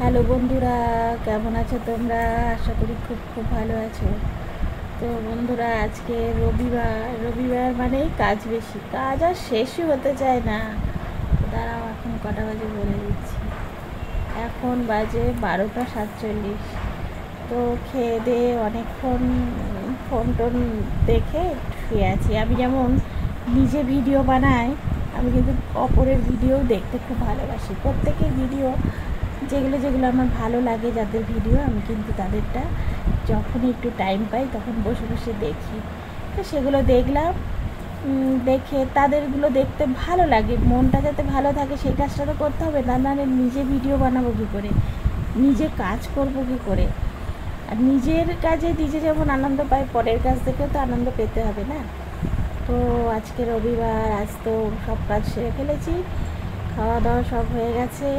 Hello বন্ধুরা, কেমন আছো তোমরা? আশা করি খুব খুব ভালো আছো। তো বন্ধুরা, আজকে রবিবার। রবিবার মানেই কাজ বেশি, কাজ আর শেষই হতে চায় না। দাঁড়াও, এখন কটা বাজে বলে দিচ্ছি। এখন বাজে 12টা 47। তো খেয়ে দিয়ে অনেকক্ষণ ফোন টোন দেখে শুয়ে আছি। আমি যেমন নিজে ভিডিও বানাই, আমি কিন্তু অপরের ভিডিও দেখতে খুব ভালোবাসি। প্রত্যেকের ভিডিও যেগুলো যেগুলো আমার ভালো লাগে, যাদের ভিডিও, আমি কিন্তু তাদেরটা যখন একটু টাইম পাই তখন বসে বসে দেখি। তো সেগুলো দেখলাম, দেখে তাদেরগুলো দেখতে ভালো লাগে। মনটা যাতে ভালো থাকে সেই কাজটা তো করতে হবে, না নাহলে নিজে ভিডিও বানাবো কী করে, নিজে কাজ করব কী করে? আর নিজের কাজে নিজে যেমন আনন্দ পাই, পরের কাজ থেকেও তো আনন্দ পেতে হবে না? তো আজকে রবিবার, আজ তো সব কাজ সেরে ফেলেছি, খাওয়া দাওয়া সব হয়ে গেছে।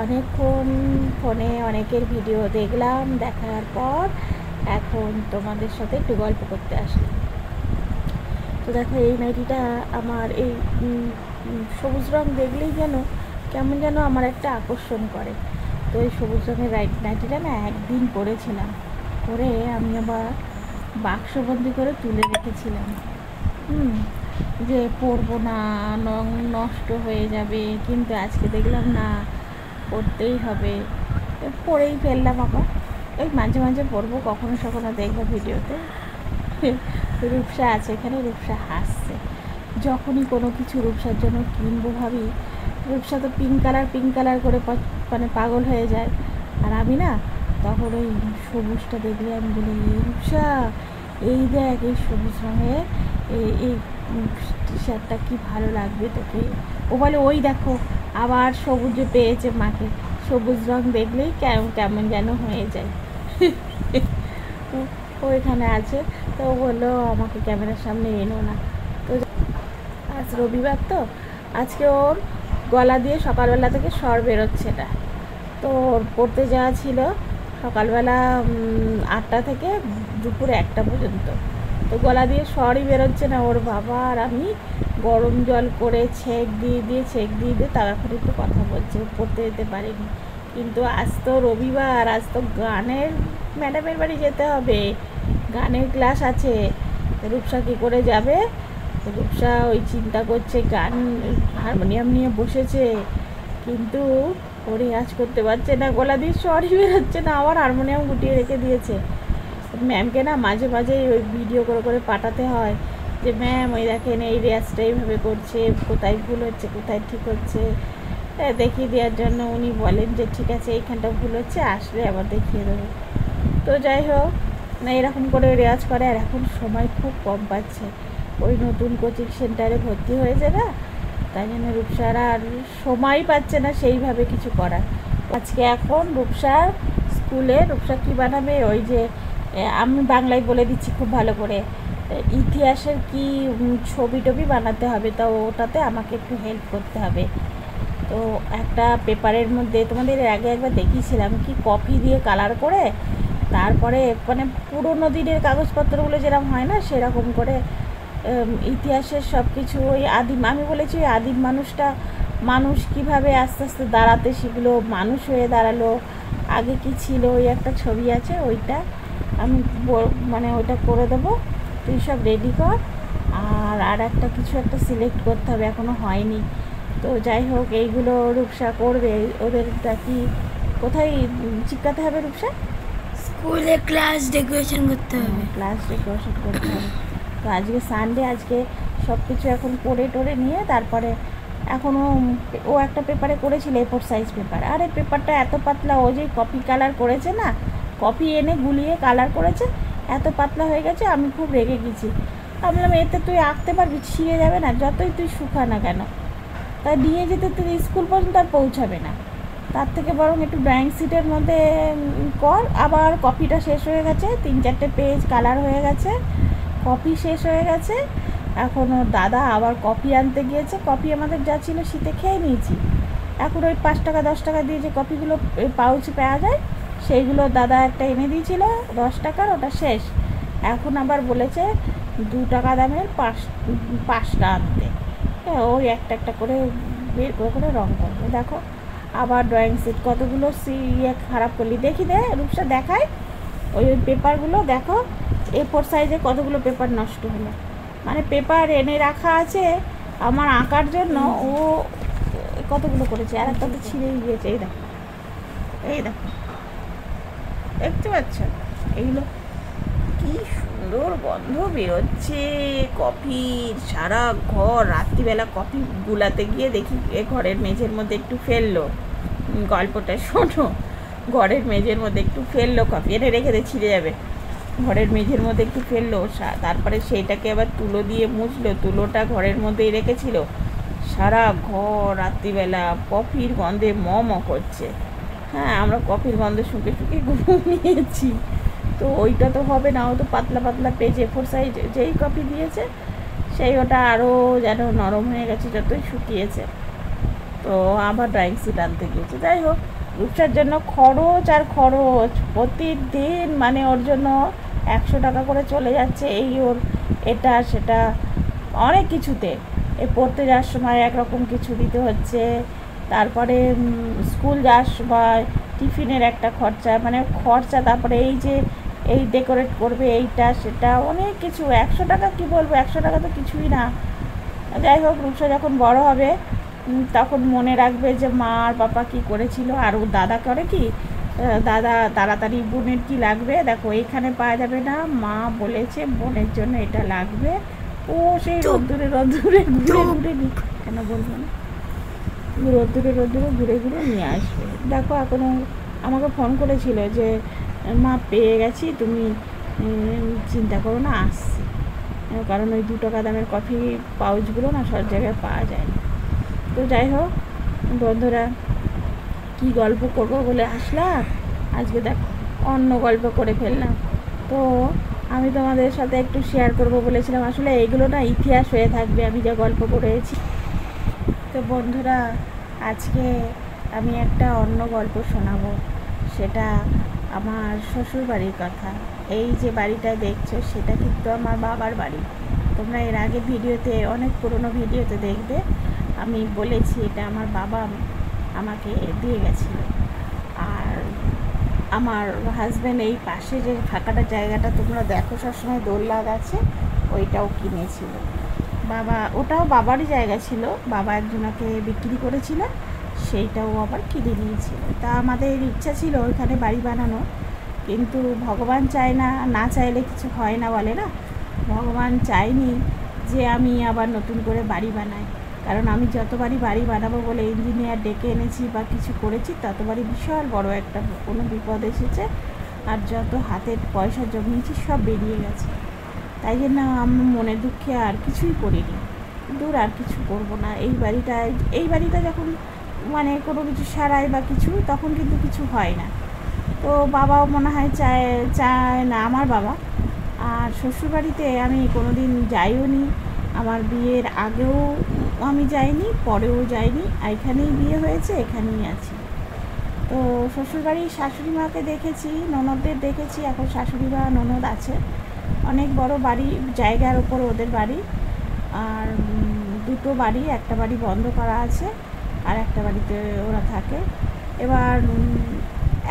অনেকক্ষণ ফোনে অনেকের ভিডিও দেখলাম, দেখার পর এখন তোমাদের সাথে একটু গল্প করতে আসলাম। তো দেখো, এই নাইটিটা আমার এই সবুজ রঙ দেখলেই যেন কেমন যেন আমার একটা আকর্ষণ করে। তো এই সবুজ রঙের নাইটিটা না একদিন পরেছিলাম, পরে আমি আবার বাক্সবন্দি করে তুলে রেখেছিলাম। যে পরবো না, নষ্ট হয়ে যাবে, কিন্তু আজকে দেখলাম না, পরতেই হবে, পরেই ফেললাম আবার। ওই মাঝে মাঝে পরবো, কখনো সখনো দেখবো ভিডিওতে। রূপসা আছে এখানে, রূপসা হাসছে। যখনই কোনো কিছু রূপসার জন্য কিনবো ভাবি, রূপসা তো পিঙ্ক কালার করে মানে পাগল হয়ে যায়। আর আমি না, তখন ওই সবুজটা দেখলে আমি বলি, রূপসা এই দেখ, এই সবুজ রঙের এই টি শার্টটা কী ভালো লাগবে তোকে। ও বলে, ওই দেখো আবার সবুজে পেয়েছে মাকে। সবুজ রঙ দেখলেই কেমন যেন হয়ে যায়। ও এখানে আছে, তো ও বললো আমাকে ক্যামেরার সামনে এনো না। তো আজ রবিবার, তো আজকে ওর গলা দিয়ে সকালবেলা থেকে স্বর বেরোচ্ছে না। তো ওর পড়তে যাওয়া ছিল সকালবেলা 8টা থেকে দুপুর 1টা পর্যন্ত। তো গলা দিয়ে স্বরই বেরোচ্ছে না ওর বাবা। আর আমি গরম জল করে ছেঁক দিয়ে তাও এখন একটু কথা বলছে, পড়তে যেতে পারিনি। কিন্তু আজ তো রবিবার, আজ তো গানের ম্যাডামের বাড়ি যেতে হবে, গানের ক্লাস আছে। রূপসা কী করে যাবে? রূপসা ওই চিন্তা করছে, গান হারমোনিয়াম নিয়ে বসেছে, কিন্তু ও রেয়াজ করতে পারছে না, গলা দিয়ে স্বরই বেরোচ্ছে না, আবার হারমোনিয়াম গুটিয়ে রেখে দিয়েছে। ম্যামকে না মাঝে মাঝে ওই ভিডিও করে করে পাঠাতে হয়, যে ম্যাম ওই দেখেন এই রেয়াজটা এইভাবে করছে, কোথায় ভুল হচ্ছে কোথায় ঠিক হচ্ছে, দেখিয়ে দেওয়ার জন্য উনি বলেন যে ঠিক আছে এইখানটা ভুল হচ্ছে, আসলে আবার দেখিয়ে দেবো। তো যাই হোক, না এরকম করে রেয়াজ করে। আর এখন সময় খুব কম পাচ্ছে, ওই নতুন কোচিং সেন্টারে ভর্তি হয়েছে না, তাই জন্য রূপসার আর সময় পাচ্ছে না সেইভাবে কিছু করার। আজকে এখন রূপসার স্কুলে, রূপসা কী বানাবে, ওই যে আমি বাংলায় বলে দিচ্ছি খুব ভালো করে, ইতিহাসের কি ছবি টবি বানাতে হবে, তো ওটাতে আমাকে একটু হেল্প করতে হবে। তো একটা পেপারের মধ্যে, তোমাদের আগে একবার দেখিয়েছিলাম, কি কপি দিয়ে কালার করে, তারপরে মানে পুরোনো দিনের কাগজপত্রগুলো যেরকম হয় না, সেরকম করে ইতিহাসের সব কিছু, ওই আদিম, আমি বলেছি ওই আদিম মানুষ কীভাবে আস্তে আস্তে দাঁড়াতে শিখলো, মানুষ হয়ে দাঁড়ালো, আগে কি ছিল, ওই একটা ছবি আছে, ওইটা আমি মানে ওইটা করে দেবো। তুই সব রেডি কর। আর একটা কিছু একটা সিলেক্ট করতে হবে, এখনও হয়নি। তো যাই হোক, এইগুলো রূপসা করবে। ওদেরটা কি কোথায় চিপকাতে হবে রূপসা? স্কুলে ক্লাস ডেকোরেশন করতে হবে, ক্লাস ডেকোরেশন করতে হবে। তো আজকে সানডে, আজকে সব কিছু এখন করে টোরে নিয়ে তারপরে এখনও ও একটা পেপারে করেছিল, A4 সাইজ পেপার। আর এই পেপারটা এত পাতলা, ও যে কপি কালার করেছে না, কপি এনে গুলিয়ে কালার করেছে, এত পাতলা হয়ে গেছে, আমি খুব রেগে গেছি। আমি বললাম, এতে তুই আঁকতে পারবি, ছিঁড়ে যাবে না, যতই তুই শুকা না কেন। তাই নিয়ে যেতে তুই স্কুল পর্যন্ত আর পৌঁছাবে না, তার থেকে বরং একটু ড্রয়িং শিটের মধ্যে কর। আবার কপিটা শেষ হয়ে গেছে, 3-4টে পেজ কালার হয়ে গেছে, কপি শেষ হয়ে গেছে। এখন ওর দাদা আবার কপি আনতে গিয়েছে, কপি আমাদের যা ছিল শীতে খেয়ে নিয়েছি, এখন ওই 5 টাকা 10 টাকা দিয়ে যে কপিগুলো পাউচ পাওয়া যায়, সেইগুলো দাদা একটা এনে দিয়েছিল 10 টাকার, ওটা শেষ। এখন আবার বলেছে 2 টাকা দামের 5টা আনতে। ওই একটা একটা করে বের করে করে রঙ করবে। দেখো, আবার ড্রয়িং শিট কতগুলো ইয়ে খারাপ করলি, দেখি দে রূপসা দেখায় ওই পেপারগুলো দেখো, A4 সাইজে কতগুলো পেপার নষ্ট হলো। মানে পেপার এনে রাখা আছে আমার আঁকার জন্য, ও কতগুলো করেছে, আর একটা তো ছিঁড়েই গিয়েছে। এই দেখো, এই দেখো, দেখতে পাচ্ছ এইগুলো, কি সুন্দর গন্ধ বেরোচ্ছে কফির, সারা ঘর। রাত্রিবেলা কফি গুলাতে গিয়ে দেখি এ ঘরের মেঝের মধ্যে একটু ফেললো, গল্পটা শোনো, ঘরের মেঝের মধ্যে একটু ফেললো কফি, এনে রেখে দিয়ে ছিঁড়ে যাবে, ঘরের মেঝের মধ্যে একটু ফেললো, তারপরে সেইটাকে আবার তুলো দিয়ে মুছলো, তুলোটা ঘরের মধ্যেই রেখেছিল। সারা ঘর রাত্রিবেলা কফির গন্ধে ম করছে। হ্যাঁ, আমরা কফির গন্ধে শুকে শুকে ঘুমিয়েছি। তো ওইটা তো হবে না, ও তো পাতলা পাতলা পেজ A4 সাইজ যেই কফি দিয়েছে সেই ওটা আরও যেন নরম হয়ে গেছে যতই শুকিয়েছে। তো আবার ড্রয়িং শিট আনতে গিয়েছে। যাই হোক, রূপসার জন্য খরচ আর খরচ, প্রতিদিন মানে ওর জন্য 100 টাকা করে চলে যাচ্ছে, এই ওর এটা সেটা অনেক কিছুতে। এ পড়তে যাওয়ার সময় একরকম কিছু দিতে হচ্ছে, তারপরে স্কুল যাওয়ার সময় টিফিনের একটা খরচা, মানে খরচা, তারপরে এই যে এই ডেকোরেট করবে এইটা সেটা অনেক কিছু। 100 টাকা কী বলবো, 100 টাকা তো কিছুই না। যাই হোক, রূপসা যখন বড় হবে তখন মনে রাখবে যে মা আর বাবা কী করেছিল। আর ও দাদা করে কি, দাদা তাড়াতাড়ি বোনের কি লাগবে দেখো, এইখানে পাওয়া যাবে না, মা বলেছে বোনের জন্য এটা লাগবে, ও সেই রোদ্দুরে রোদ্দুরে ঘুরে ঘুরে কেন বলবো না, রোদ্দুরে রোদ্দুরে ঘুরে ঘুরে নিয়ে আসবে। দেখো এখনও আমাকে ফোন করেছিল যে মা পেয়ে গেছি, তুমি চিন্তা করো না, আসছি। কারণ ওই 2 টাকা দামের কফি পাউচগুলো না সব জায়গায় পাওয়া যায় না। তো যাই হোক বন্ধুরা, কি গল্প করবো বলে আসলাম, আজকে দেখো অন্য গল্প করে ফেললাম। তো আমি তোমাদের সাথে একটু শেয়ার করব বলেছিলাম, আসলে এইগুলো না ইতিহাস হয়ে থাকবে আমি যা গল্প করেছি। তো বন্ধুরা, আজকে আমি একটা অন্য গল্প শোনাবো, সেটা আমার শ্বশুর বাড়ির কথা। এই যে বাড়িটা দেখছো সেটা কিন্তু আমার বাবার বাড়ি। তোমরা এর আগে ভিডিওতে, অনেক পুরনো ভিডিওতে দেখবে আমি বলেছি এটা আমার বাবা আমাকে দিয়ে গেছিলো। আর আমার হাজব্যান্ড এই পাশে যে ফাঁকাটা জায়গাটা তোমরা দেখো সবসময় দোলনা গাছে, ওইটাও কিনেছিল বাবা। ওটাও বাবারই জায়গা ছিল, বাবা একজনকে বিক্রি করেছিল, সেইটাও আবার কিনে নিয়েছিল। তা আমাদের ইচ্ছা ছিল ওইখানে বাড়ি বানানো, কিন্তু ভগবান চায় না, না চাইলে কিছু হয় না বলে না, ভগবান চায়নি যে আমি আবার নতুন করে বাড়ি বানাই। কারণ আমি যতবারই বাড়ি বানাবো বলে ইঞ্জিনিয়ার ডেকে এনেছি বা কিছু করেছি, ততবারই বিশাল বড় একটা কোনো বিপদ এসেছে, আর যত হাতের পয়সা জমিয়েছি সব বেরিয়ে গেছে। তাই জন্য আমি মনে দুঃখে আর কিছুই করিনি, দূর আর কিছু করব না। এই বাড়িটা যখন মানে কোনো কিছু সারাই বা কিছু, তখন কিন্তু কিছু হয় না। তো বাবাও মনে হয় চায় না আমার বাবা। আর শ্বশুরবাড়িতে আমি কোনো দিন যাইও নি, আমার বিয়ের আগেও আমি যাইনি, পরেও যাইনি, এখানেই বিয়ে হয়েছে, এখানেই আছি। তো শ্বশুরবাড়ির শাশুড়ি মাকে দেখেছি, ননদদের দেখেছি, এখন শাশুড়ি মা ননদ আছে, অনেক বড় বাড়ি, জায়গার ওপর ওদের বাড়ি। আর 2টো বাড়ি, একটা বাড়ি বন্ধ করা আছে আর একটা বাড়িতে ওরা থাকে। এবার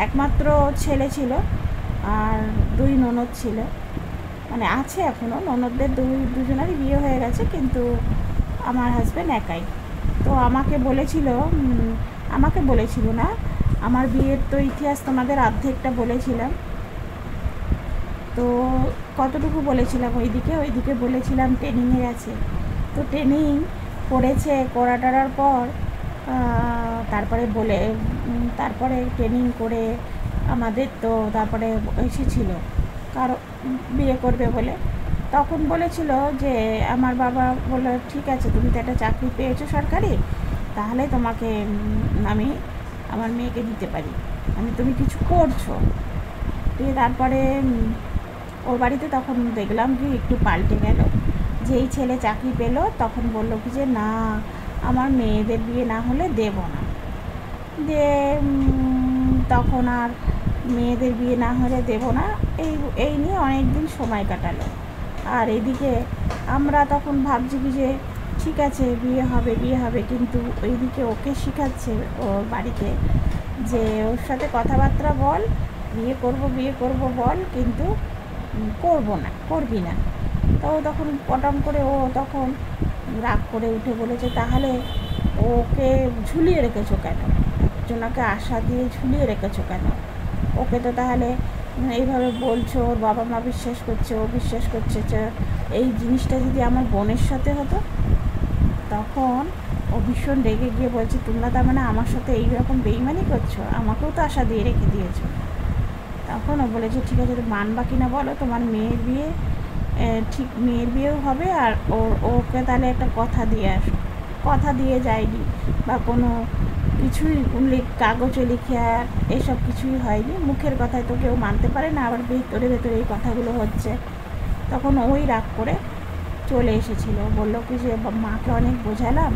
একমাত্র ছেলে ছিল আর 2 ননদ ছিল, মানে আছে এখনও, ননদদের দুজনেরই বিয়ে হয়ে গেছে, কিন্তু আমার হাজব্যান্ড একাই। তো আমাকে বলেছিল না, আমার বিয়ের তো ইতিহাস তোমাদের অর্ধেকটা বলেছিলাম। তো কতটুকু বলেছিলাম, ওইদিকে বলেছিলাম ট্রেনিংয়ে গেছে। তো ট্রেনিং করাটার পর তারপরে ট্রেনিং করে আমাদের তো তারপরে এসেছিলো কারো বিয়ে করবে বলে। তখন বলেছিল যে আমার বাবা বললো, ঠিক আছে তুমি তো একটা চাকরি পেয়েছো সরকারি, তাহলে তোমাকে আমি আমার মেয়েকে দিতে পারি, তুমি কিছু করছো। দিয়ে তারপরে ওর বাড়িতে তখন দেখলাম কি একটু পাল্টে গেল, যেই ছেলে চাকরি পেলো তখন বললো কি যে না, আমার মেয়েদের বিয়ে না হলে দেব না। দিয়ে তখন আর মেয়েদের বিয়ে না হলে দেব না, এই নিয়ে অনেক দিন সময় কাটালো। আর এদিকে আমরা তখন ভাবছি কি যে ঠিক আছে বিয়ে হবে বিয়ে হবে, কিন্তু ওইদিকে ওকে শেখাচ্ছে ওর বাড়িতে যে ওর সাথে কথাবার্তা বল, বিয়ে করব বল, কিন্তু করবো না, করবি না। তো তখন পটাম করে ও তখন রাগ করে উঠে বলেছে, তাহলে ওকে ঝুলিয়ে রেখেছো কেন, একজনাকে আশা দিয়ে ঝুলিয়ে রেখেছো কেন? ওকে তো তাহলে এইভাবে বলছো, ওর বাবা মা বিশ্বাস করছে, ও বিশ্বাস করছে যে এই জিনিসটা যদি আমার বোনের সাথে হতো। তখন ও ভীষণ রেগে গিয়ে বলছে, তোমরা তার মানে আমার সাথে এইরকম বেইমানি করছো, আমাকেও তো আশা দিয়ে রেখে দিয়েছো। তখন ও বলেছে, ঠিক আছে তো মানবা কি না বলো, তোমার মেয়ের বিয়ে ঠিক মেয়ের বিয়েও হবে, আর ওকে তাহলে একটা কথা দিয়ে আসো। কথা দিয়ে যায়নি বা কোনো কিছুই কাগজে লিখে আর এসব কিছুই হয়নি, মুখের কথায় তো কেউ মানতে পারে না, আবার ভেতরে ভেতরে এই কথাগুলো হচ্ছে। তখন ওই রাগ করে চলে এসেছিল, বললো কি যে মাকে অনেক বোঝালাম,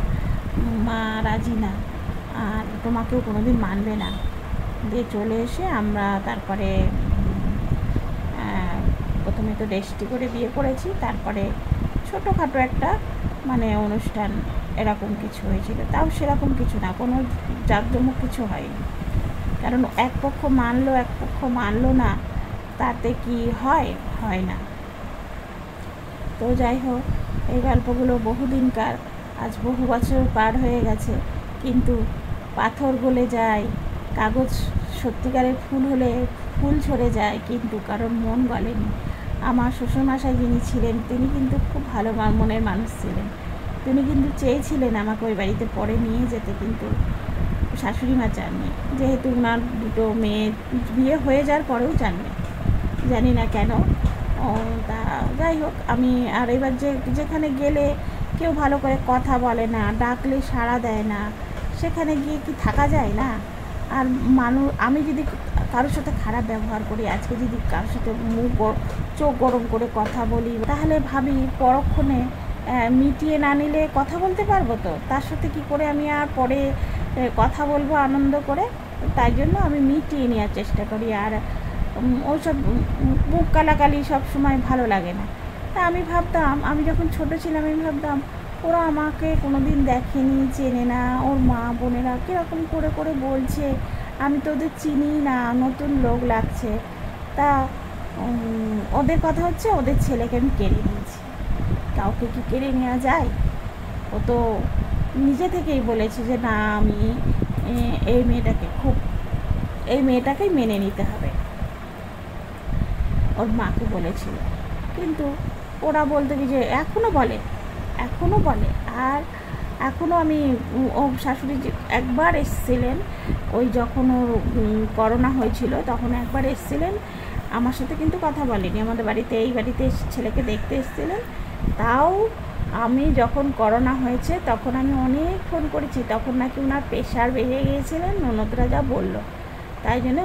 মা রাজি না, আর তোমাকেও কোনো দিন মানবে না। দিয়ে চলে এসে আমরা তারপরে প্রথমে তো রেজিস্ট্রি করে বিয়ে করেছি, তারপরে ছোটোখাটো একটা মানে অনুষ্ঠান এরকম কিছু হয়েছিল, তাও সেরকম কিছু না, কোনো জাঁকজমক কিছু হয়নি। কারণ এক পক্ষ মানলো এক পক্ষ মানলো না, তাতে কি হয়? হয় না। তো যাই হোক, এই গল্পগুলো বহুদিনকার, আজ বহু বছর পার হয়ে গেছে, কিন্তু পাথর গলে যায়, কাগজ সত্যিকারের ফুল হলে ফুল ঝরে যায়, কিন্তু কারণ মন গলেনি। আমার শ্বশুরমশাই যিনি ছিলেন, তিনি কিন্তু খুব ভালো মনের মানুষ ছিলেন। তিনি কিন্তু চেয়েছিলেন আমাকে ওই বাড়িতে পরে নিয়ে যেতে, কিন্তু শাশুড়ি মা চাননি, যেহেতু ওনার দুটো মেয়ে বিয়ে হয়ে যাওয়ার পরেও চাননি, জানি না কেন। তা যাই হোক, আমি আর এবার যেখানে গেলে কেউ ভালো করে কথা বলে না, ডাকলে সাড়া দেয় না, সেখানে গিয়ে কি থাকা যায় না? আর আমি যদি কারোর সাথে খারাপ ব্যবহার করি, আজকে যদি কারোর সাথে চোখ গরম করে কথা বলি, তাহলে ভাবি পরক্ষণে মিটিয়ে না নিলে কথা বলতে পারবো তো, তার সাথে কি করে আমি আর পরে কথা বলবো আনন্দ করে? তাই জন্য আমি মিটিয়ে নেওয়ার চেষ্টা করি, আর ওসব মুখ কালাকালি সব সময় ভালো লাগে না। তা আমি ভাবতাম, আমি যখন ছোটো ছিলাম আমি ভাবতাম ওরা আমাকে কোনো দিন দেখেনি, চেনে না, ওর মা বোনেরা কীরকম করে করে বলছে, আমি তো ওদের চিনি না, নতুন লোক লাগছে। তা ওদের কথা হচ্ছে ওদের ছেলেকে আমি কেড়ে নিয়েছি। কাউকে কি কেড়ে নেওয়া যায়? ও তো নিজে থেকেই বলেছে যে না, আমি এই মেয়েটাকেই মেনে নিতে হবে, ওর মাকে বলেছিল। কিন্তু ওরা বলতে কি যে এখনও বলে। আর এখনও আমি ও শাশুড়ি একবার এসেছিলেন, ওই যখন ওর করোনা হয়েছিল তখন একবার এসেছিলেন, আমার সাথে কিন্তু কথা বলেনি, আমাদের বাড়িতে এই বাড়িতে ছেলেকে দেখতে এসেছিলেন। তাও আমি যখন করোনা হয়েছে তখন আমি অনেক ফোন করেছি, তখন নাকি ওনার প্রেশার বেড়ে গিয়েছিলেন, ননদরা যা বললো, তাই জন্য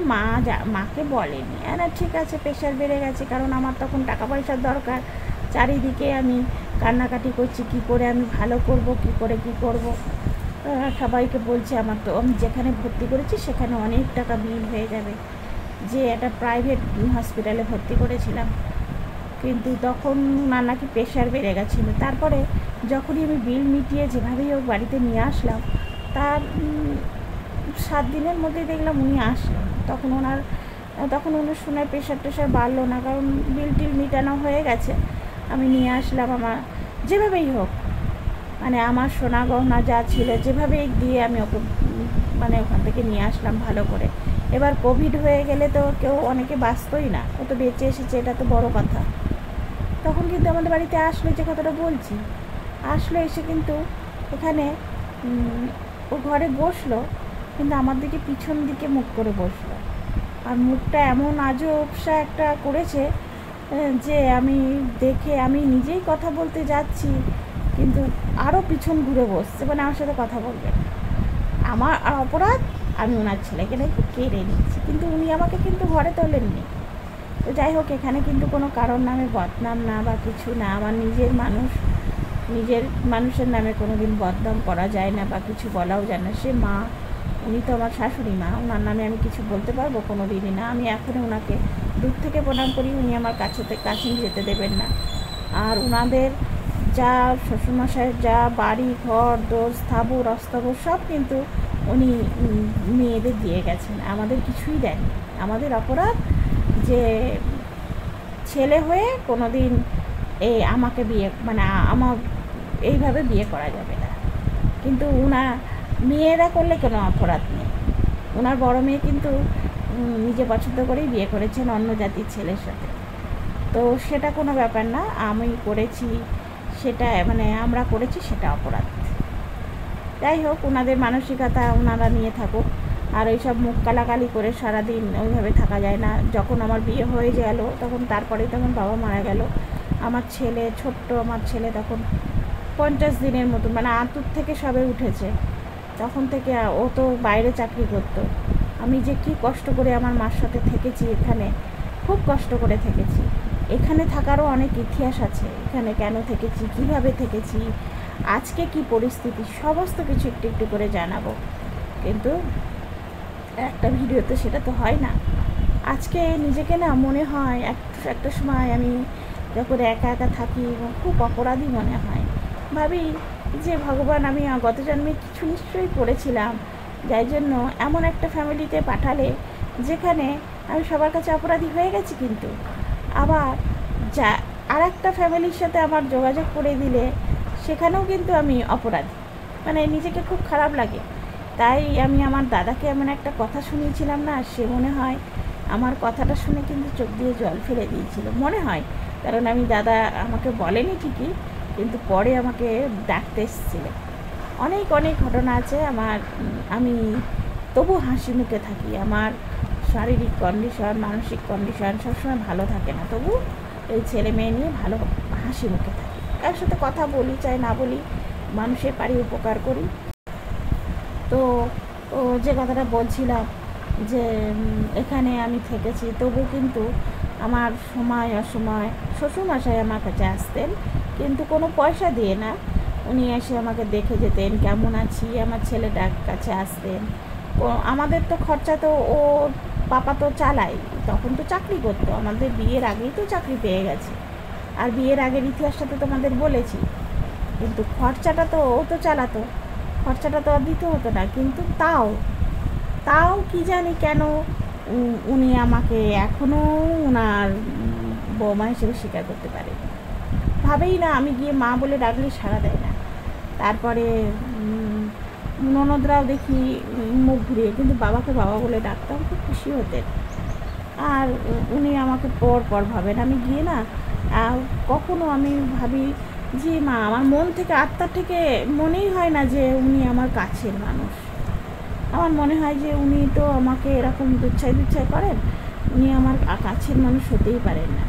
মাকে বলেনি। না ঠিক আছে, প্রেশার বেড়ে গেছে, কারণ আমার তখন টাকা পয়সার দরকার, চারিদিকে আমি কান্নাকাটি করছি, কি করে আমি ভালো করব, কি করব। সবাইকে বলছি আমার তো, আমি যেখানে ভর্তি করেছি সেখানে অনেক টাকা বিল হয়ে যাবে, যে একটা প্রাইভেট হসপিটালে ভর্তি করেছিলাম, কিন্তু তখন নাকি প্রেশার বেড়ে গেছিলো। তারপরে যখনই আমি বিল মিটিয়ে যেভাবেই ওর বাড়িতে নিয়ে আসলাম, তার 7 দিনের মধ্যেই দেখলাম উনি আসলেন। তখন ওনার শোনার প্রেশার বাড়লো না, কারণ বিল টিল মিটানো হয়ে গেছে। আমি নিয়ে আসলাম, আমার যেভাবেই হোক, মানে আমার সোনা গহনা যা ছিল যেভাবেই দিয়ে আমি ওকে মানে ওখান থেকে নিয়ে আসলাম ভালো করে। এবার কোভিড হয়ে গেলে তো অনেকে বাঁচতই না, ও তো বেঁচে এসেছে, এটা তো বড় কথা। তখন কিন্তু আমাদের বাড়িতে আসলো, যে কথাটা বলছি, আসলো, এসে কিন্তু এখানে ও ঘরে বসলো, কিন্তু আমার দিকে পিছন দিকে মুখ করে বসলো, আর মুখটা এমন আজবসা একটা করেছে যে আমি নিজেই কথা বলতে যাচ্ছি, কিন্তু আরও পিছন ঘুরে বসছে, মানে আমার সাথে কথা বলবে। আমার অপরাধ, আমি ওনার ছেলেকে নাকি কেড়ে নিচ্ছি, কিন্তু উনি আমাকে কিন্তু ঘরে তোলেননি। তো যাই হোক, এখানে কিন্তু কোনো কারোর নামে বদনাম না বা কিছু না, আমার নিজের মানুষের নামে কোনো দিন বদনাম করা যায় না বা কিছু বলাও যায় না। সে মা, উনি তো আমার শাশুড়ি মা, ওনার নামে আমি কিছু বলতে পারবো? কোনো দিনই না। আমি এখনও ওনাকে দূর থেকে প্রণাম করি, উনি আমার কাছে যেতে দেবেন না। আর ওনাদের যা শ্বশুরমশাইয়ের যা বাড়ি ঘর দোষ স্থাবর অস্থাবর সব কিন্তু উনি মেয়েদের দিয়ে গেছেন, আমাদের কিছুই দেননি। আমাদের অপরাধ যে ছেলে হয়ে কোনো দিন আমাকে বিয়ে মানে আমার এইভাবে বিয়ে করা যাবে না। কিন্তু উনার মেয়েরা করলে কোনো অপরাধ নেই। ওনার বড় মেয়ে কিন্তু নিজে পছন্দ করেই বিয়ে করেছেন অন্য জাতির ছেলের সাথে, তো সেটা কোনো ব্যাপার না। আমি করেছি সেটা মানে আমরা করেছি সেটা অপরাধ। যাই হোক, ওনাদের মানসিকতা ওনারা নিয়ে থাকুক। আর ওইসব মুখ কালাকালি করে সারাদিন ওইভাবে থাকা যায় না। যখন আমার বিয়ে হয়ে গেল তখন তারপরেই তো আমার বাবা মারা গেল। আমার ছেলে ছোট্ট, আমার ছেলে তখন 50 দিনের মতো, মানে আঁতুর থেকে সবে উঠেছে। তখন থেকে ও তো বাইরে চাকরি করতো। আমি যে কি কষ্ট করে আমার মার সাথে থেকেছি, এখানে খুব কষ্ট করে থেকেছি। এখানে থাকারও অনেক ইতিহাস আছে, এখানে কেন থেকেছি, কিভাবে থেকেছি, আজকে কি পরিস্থিতি, সমস্ত কিছু একটু একটু করে জানাবো। কিন্তু একটা ভিডিওতে সেটা তো হয় না। আজকে নিজেকে না মনে হয় একটা সময় আমি যখন একা একা থাকি খুব অপরাধী মনে হয়। ভাবি যে ভগবান, আমি গত জন্মে কিছু নিশ্চয়ই করেছিলাম, যাই জন্য এমন একটা ফ্যামিলিতে পাঠালে যেখানে আমি সবার কাছে অপরাধী হয়ে গেছি। কিন্তু আবার যা আর একটা ফ্যামিলির সাথে আমার যোগাযোগ করে দিলে সেখানেও কিন্তু আমি অপরাধী, মানে নিজেকে খুব খারাপ লাগে। তাই আমি আমার দাদাকে এমন একটা কথা শুনিয়েছিলাম না, সে মনে হয় আমার কথাটা শুনে কিন্তু চোখ দিয়ে জল ফেলে দিয়েছিল মনে হয়। কারণ আমি দাদা আমাকে বলেনি ঠিকই, কিন্তু পরে আমাকে ডাকতে এসেছিল। অনেক অনেক ঘটনা আছে আমার, আমি তবু হাসি মুখে থাকি। আমার শারীরিক কন্ডিশন মানসিক কন্ডিশন সবসময় ভালো থাকে না, তবু এই ছেলে মেয়ে নিয়ে ভালো হাসি মুখে থাকি। কার সাথে কথা বলি চাই না বলি, মানুষের পারি উপকার করি। তো যে কথাটা বলছিলাম যে এখানে আমি থেকেছি, তবু কিন্তু আমার সময় অসময় শ্বশুরমশাই আমার কাছে আসতেন, কিন্তু কোনো পয়সা দিয়ে না। উনি এসে আমাকে দেখে যেতেন কেমন আছি, আমার ছেলেটার কাছে আসতেন। আমাদের তো খরচা তো ও পাপা তো চালায়, তখন তো চাকরি করতো, আমাদের বিয়ের আগেই তো চাকরি পেয়ে গেছে। আর বিয়ের আগের ইতিহাসটা তো তোমাদের বলেছি। কিন্তু খরচাটা তো ও তো চালাতো, খরচাটা তো আর দিতে হতো না। কিন্তু তাও কি জানি কেন উনি আমাকে এখনও ওনার বৌমা হিসেবে স্বীকার করতে পারে, ভাবেই না। আমি গিয়ে মা বলে ডাকলে সাড়া দেয় না। তারপরে ননদরাও দেখি মুখ ঘুরিয়ে, কিন্তু বাবাকে বাবা বলে ডাকতাম, খুব খুশি হতেন। আর উনি আমাকে পর ভাবেন। আমি গিয়ে না কখনো আমি ভাবি যে মা, আমার মন থেকে আত্মা থেকে মনেই হয় না যে উনি আমার কাছের মানুষ। আমার মনে হয় যে উনি তো আমাকে এরকম দুচ্ছাই করেন, উনি আমার কাছের মানুষ হতেই পারেন না।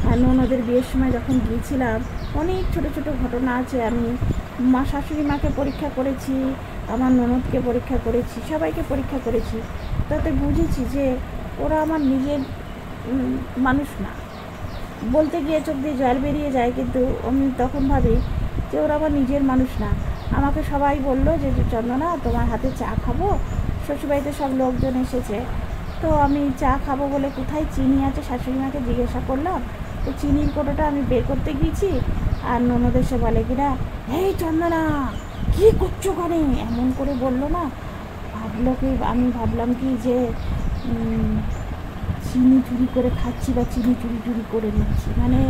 আর ননদের বিয়ের সময় যখন গিয়েছিলাম, অনেক ছোট ছোট ঘটনা আছে। আমি শাশুড়ি মাকে পরীক্ষা করেছি, আমার ননদকে পরীক্ষা করেছি, সবাইকে পরীক্ষা করেছি। তাতে বুঝেছি যে ওরা আমার নিজের মানুষ না। বলতে গিয়ে চোখ দিয়ে জল বেরিয়ে যায়, কিন্তু আমি তখন ভাবি যে ওরা আমার নিজের মানুষ না। আমাকে সবাই বললো যে চন্দনা, তোমার হাতে চা খাবো, শ্বশুরবাড়িতে সব লোকজন এসেছে। তো আমি চা খাবো বলে কোথায় চিনি আছে শাশুড়ি মাকে জিজ্ঞাসা করলাম। তো চিনির কোটোটা আমি বের করতে গিয়েছি, আর ননদ এসে বলে কিনা, এই চন্দনা কী করছো কানে, এমন করে বললো না। আমি ভাবলাম কি যে চিনি চুরি করে খাচ্ছি বা চিনি চুরি করে নিচ্ছি। মানে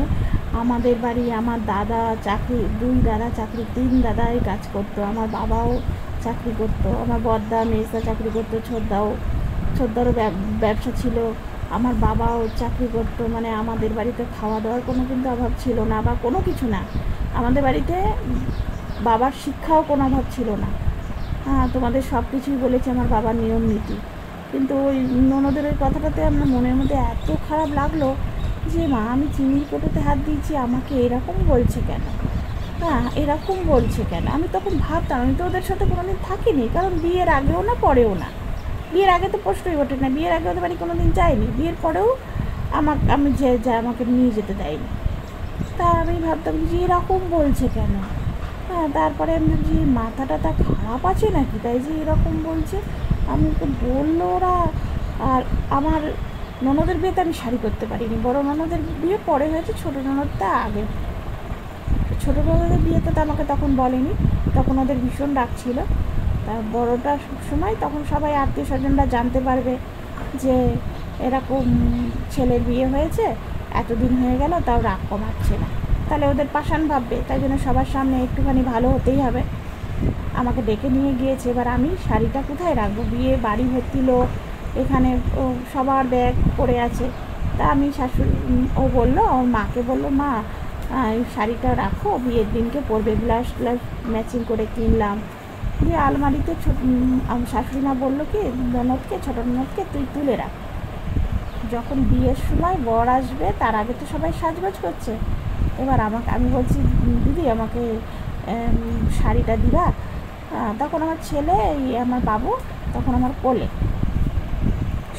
আমাদের বাড়ি আমার দাদা চাকরি, 2 দাদা চাকরি, 3 দাদাই কাজ করতো, আমার বাবাও চাকরি করতো, আমার বড়দা মেজদা চাকরি করতো, ছোটদারও ব্যবসা ছিল, আমার বাবাও চাকরি করতো। মানে আমাদের বাড়িতে খাওয়া দাওয়ার কোনো কিন্তু অভাব ছিল না, বা কোনো কিছু না। আমাদের বাড়িতে বাবার শিক্ষাও কোনো অভাব ছিল না। হ্যাঁ, তোমাদের সব কিছুই বলেছে আমার বাবার নিয়ম নীতি। কিন্তু ওই ননদের ওই কথাটাতে আমার মনের মধ্যে এত খারাপ লাগলো যে মা, আমি চিনির কোটোতে হাত দিয়েছি, আমাকে এরকম বলছে কেন? হ্যাঁ, এরকম বলছে কেন? আমি তখন ভাবতাম, আমি তো ওদের সাথে কোনোদিন থাকিনি, কারণ বিয়ের আগেও না পরেও না। বিয়ের আগে তো প্রশ্নই ওঠে না, বিয়ের আগে ওদের বাড়ি কোনো দিন যাইনি, বিয়ের পরেও আমি আমাকে নিয়ে যেতে দেয়নি। তা আমি ভাবতাম যে এরকম বলছে কেন। হ্যাঁ, তারপরে আমি ভাবছি মাথাটা তা খারাপ আছে নাকি, তাই যে এরকম বলছে। আমি তো বললো ওরা। আর আমার ননদের বিয়েতে আমি শাড়ি করতে পারিনি, বড় ননদের বিয়ে পরে হয়েছে, ছোটো ননদটা আগে। ছোটো দাদাদের বিয়েতে তো আমাকে তখন বলেনি, তখন ওদের ভীষণ রাগ ছিল। তা বড়োটার সময় তখন সবাই আত্মীয় স্বজনরা জানতে পারবে যে এরকম ছেলের বিয়ে হয়েছে, এতদিন হয়ে গেল তাও রাগ কমাচ্ছে না, তাহলে ওদের পাষাণ ভাববে, তাই জন্য সবার সামনে একটুখানি ভালো হতেই হবে। আমাকে ডেকে নিয়ে গিয়েছে। এবার আমি শাড়িটা কোথায় রাখবো, বিয়ে বাড়ি ভর্তি লোক, এখানে সবার ব্যাগ পড়ে আছে। তা আমি শাশুড়ি, ও বললো, ওর মাকে বললো, মা এই শাড়িটা রাখো, বিয়ের দিনকে পরবে, ব্লাউজ ট্লাউজ ম্যাচিং করে কিনলাম। দিয়ে আলমারিতে আমার শাশুড়ি মা বললো কি, ননদকে, ছোটো ননদকে তুই তুলে রাখ, যখন বিয়ের সময় বর আসবে তার আগে তো সবাই সাজগোজ করছে। এবার আমি বলছি, দিদি আমাকে শাড়িটা দিবা। তখন আমার ছেলে, আমার বাবু তখন আমার কোলে,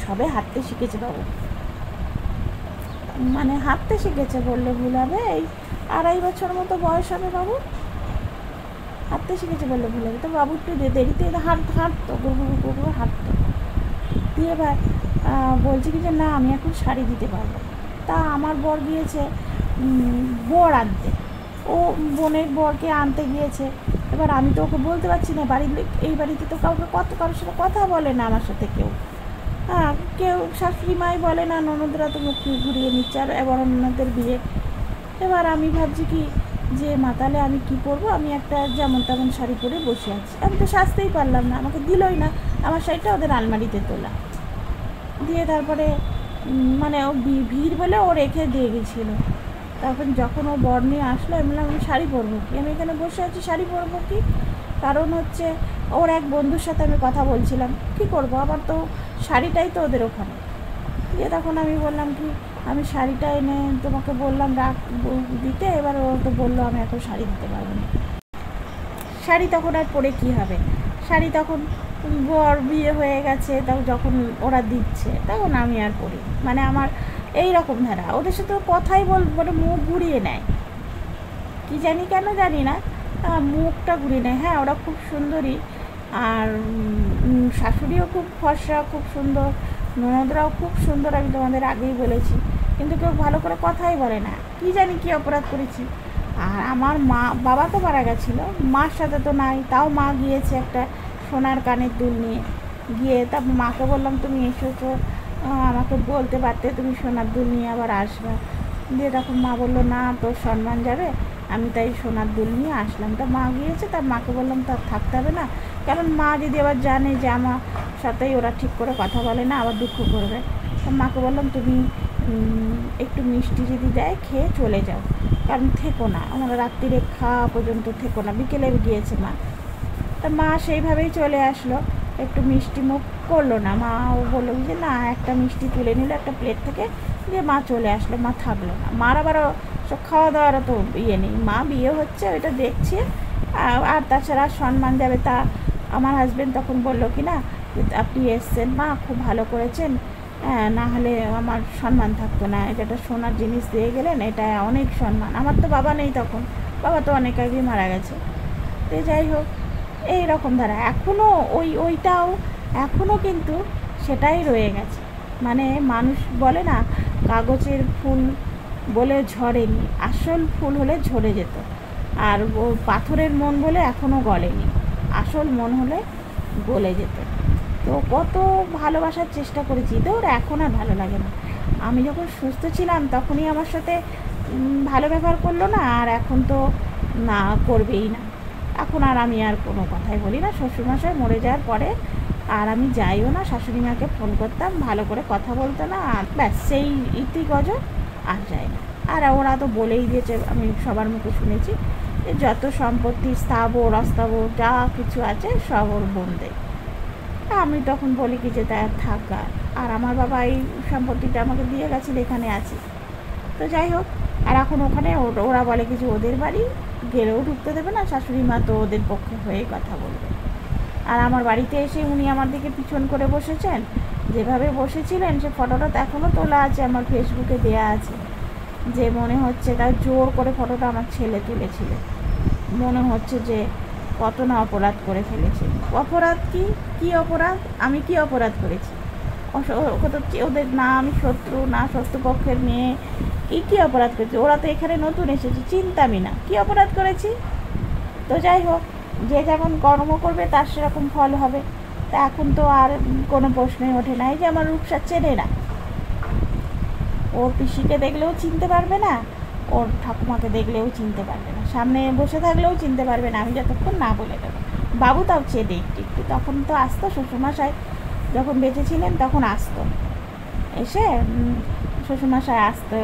সবে হাঁটতে শিখেছে বাবু, মানে হাঁটতে শিখেছে বললে ভুল হবে, এই 2.5 বছর মতো বয়স হবে বাবু, হাঁটতে শিখেছে বললে ভুল হবে। তো বাবু একটু দেরিতে হাঁটতো, গুরু হাঁটতো। দিয়ে এবার বলছে কি যে না আমি এখন শাড়ি দিতে পারবো। তা আমার বর গিয়েছে বর আনতে, ও বোনের বরকে আনতে গিয়েছে। এবার আমি তো ওকে বলতে পারছি না, এই বাড়িতে তো কারোর সাথে কথা বলে না আমার সাথে কেউ, কেউ শাশুড়ি মাই বলে না, ননদরা তো মুখ ঘুরিয়ে নিচ্ছে, আর এবার ননদের বিয়ে। এবার আমি ভাবছি কি যে মাতালে আমি কি করব, আমি একটা যেমন তেমন শাড়ি পরে বসে আছি, আমি তো সাজতেই পারলাম না, আমাকে দিলই না, আমার শাড়িটা ওদের আলমারিতে তোলা। দিয়ে তারপরে মানে ও ভিড় বলে ও রেখে দিয়ে গেছিলো। তখন যখন ও বর নিয়ে আসলো, আমি বললাম আমি শাড়ি পরবো কি, আমি এখানে বসে আছি শাড়ি পরবো কি, কারণ হচ্ছে ওর এক বন্ধুর সাথে আমি কথা বলছিলাম, কি করব, আবার তো শাড়িটাই তো ওদের ওখানে। দিয়ে তখন আমি বললাম কি আমি শাড়িটা এনে তোমাকে বললাম রাখ দিতে, এবার ও তো বললো আমি এখন শাড়ি দিতে পারবো না। শাড়ি তখন আর পরে কী হবে, শাড়ি তখন বর বিয়ে হয়ে গেছে, তখন যখন ওরা দিচ্ছে তখন আমি আর পরি, মানে আমার এই রকম ধারা। ওদের সাথে কথাই মানে মুখ ঘুরিয়ে নেয়, কি জানি কেন জানি না, মুখটা ঘুরিয়ে নেয়। হ্যাঁ ওরা খুব সুন্দরী, আর শাশুড়িও খুব ফর্সা, খুব সুন্দর, ননদরাও খুব সুন্দর, আমি তোমাদের আগেই বলেছি, কিন্তু কেউ ভালো করে কথাই বলে না, কি জানি কী অপরাধ করেছি। আর আমার বাবা তো মারা গেছিলো, মার সাথে তো নাই, তাও মা গিয়েছে একটা সোনার কানের দুল নিয়ে, গিয়ে তারপর মাকে বললাম তুমি এসেছো, আমাকে বলতে পারতে তুমি সোনার দুল নিয়ে আবার আসবে। দিয়ে তখন মা বললো না তোর সম্মান যাবে, আমি তাই সোনার দুল নিয়ে আসলাম। তা মা গিয়েছে, তার মাকে বললাম তার থাকতে হবে না, কারণ মা যদি আবার জানে যে আমার সাথেই ওরা ঠিক করে কথা বলে না, আবার দুঃখ করবে। তা মাকে বললাম তুমি একটু মিষ্টি যদি দেয় খেয়ে চলে যাও, কারণ থেকো না, আমরা রাত্রিরে খাওয়া পর্যন্ত থেকো না, বিকেলে গিয়েছে মা। তা মা সেইভাবেই চলে আসলো, একটু মিষ্টি মুখ করলো না, মা ও বললো যে না একটা মিষ্টি তুলে নিল একটা প্লেট থেকে, দিয়ে মা চলে আসলো, মা থাকলো না। মার আবারও সব খাওয়া দাওয়ারও তো ইয়ে নেই, মা বিয়ে হচ্ছে ওইটা দেখছে, আর তাছাড়া সম্মান যাবে। তা আমার হাজব্যান্ড তখন বললো কি না আপনি এসছেন মা, খুব ভালো করেছেন, না হলে আমার সম্মান থাকতো না, এটা একটা সোনার জিনিস দিয়ে গেলেন, এটা অনেক সম্মান। আমার তো বাবা নেই তখন, বাবা তো অনেক আগে মারা গেছে। তো যাই হোক এই রকম ধারা এখনও ওইটাও এখনও কিন্তু সেটাই রয়ে গেছে, মানে মানুষ বলে না কাগজের ফুল বলে ঝরেনি, আসল ফুল হলে ঝরে যেত, আর ও পাথরের মন বলে এখনও গলেনি, আসল মন হলে গলে যেত। তো কত ভালোবাসার চেষ্টা করেছি, তো ওরা এখন আর ভালো লাগে না। আমি যখন সুস্থ ছিলাম তখনই আমার সাথে ভালো ব্যবহার করলো না, আর এখন তো না করবেই না। এখন আর আমি আর কোনো কথাই বলি না, শ্বশুরমশাই মরে যাওয়ার পরে আর আমি যাইও না, শাশুড়ি মাকে ফোন করতাম, ভালো করে কথা বলতো না, আর ব্যাস সেই ইতি গজর আর যায় না। আর ওরা তো বলেই দিয়েছে, আমি সবার মুখে শুনেছি, যত সম্পত্তি স্থাবর অস্থাবর যা কিছু আছে সব ওর বোন দেয়। আমি তখন বলি কি যে তাই থাক, আর আমার বাবা এই সম্পত্তিটা আমাকে দিয়ে গেছিল, এখানে আছি। তো যাই হোক, আর এখন ওখানে ওরা বলে কি যে ওদের বাড়ি গেলেও ঢুকতে দেবে না, শাশুড়ি মা তো ওদের পক্ষে হয়ে কথা বলবে। আর আমার বাড়িতে এসে উনি আমার দিকে পিছন করে বসেছেন, যেভাবে বসেছিলেন সে ফটোটা এখনও তোলা আছে, আমার ফেসবুকে দেয়া আছে, যে মনে হচ্ছে তার জোর করে ফটোটা আমার ছেলে তুলেছিল, মনে হচ্ছে যে কত না অপরাধ করে ফেলেছে। অপরাধ কি অপরাধ, আমি কি অপরাধ করেছি? ওকে তো ওদের না আমি শত্রু না শত্রুপক্ষের মেয়ে, কী অপরাধ করেছি? ওরা তো এখানে নতুন এসেছে, চিন্তামই না কী অপরাধ করেছি। তো যাই হোক, যে যেমন কর্ম করবে তার সেরকম ফল হবে। তা এখন তো আর কোনো প্রশ্নই ওঠে না। এই যে আমার রূপসা চেনে না, ওর পিসিকে দেখলেও চিনতে পারবে না, ওর ঠাকুমাকে দেখলেও চিনতে পারবে না, সামনে বসে থাকলেও চিনতে পারবে না আমি যতক্ষণ না বলে দেবো। বাবু তাও চেনে একটু একটু, তখন তো আসতো শ্বশুরমশাই যখন বেঁচে ছিলেন তখন আসতো, এসে শ্বশুরমশাই আসতো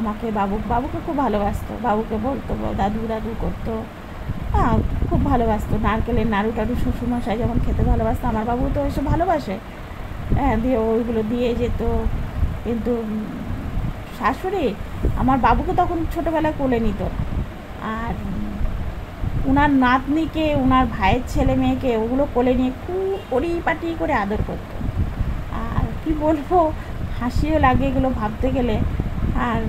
আমাকে বাবুকে খুব ভালোবাসতো, বাবুকে বলতো দাদু দাদু করতো। হ্যাঁ, খুব ভালোবাসতো। নারকেলের নাড়ু টাড়ু শ্বশুরমশাই যখন খেতে ভালোবাসতো, আমার বাবু তো এসে ভালোবাসে, হ্যাঁ, দিয়ে ওইগুলো দিয়ে যেত। কিন্তু শাশুড়ি আমার বাবুকে তখন ছোটোবেলায় কোলে নিত, আর উনার নাতনিকে, উনার ভাইয়ের ছেলে মেয়েকে ওগুলো কোলে নিয়ে খুব পরিপাটি করে আদর করত। আর কি বলবো, হাসিও লাগে এগুলো ভাবতে গেলে। আর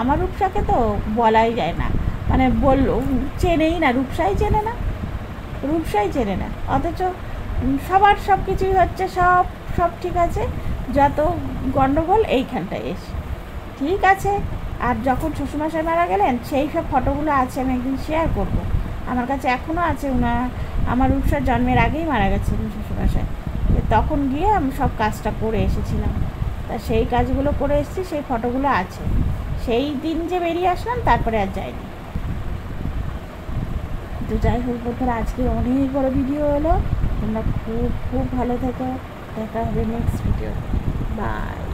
আমার রূপসাকে তো বলাই যায় না, মানে বললো চেনেই না, রূপসাই চেনে না, রূপসাই চেনে না। অথচ সবার সব কিছুই হচ্ছে, সব সব ঠিক আছে, যত গণ্ডগোল এইখানটায় এসে ঠিক আছে। আর যখন শ্বশুরমশাই মারা গেলেন সেই সব ফটোগুলো আছে, আমি একদিন শেয়ার করব। আমার কাছে এখনও আছে। আমার রূপসার জন্মের আগেই মারা গেছেন শ্বশুরমশাই, তখন গিয়ে আমি সব কাজটা করে এসেছিলাম। তা সেই কাজগুলো করে এসেছি, সেই ফটোগুলো আছে। সেই দিন যে বেরিয়ে আসলাম তারপরে আর যাইনি। তো যাই হোক বন্ধুরা, আজকে অনেক বড় ভিডিও হলো। তোমরা খুব খুব ভালো থেকো, দেখা হবে নেক্সট ভিডিও। বাই।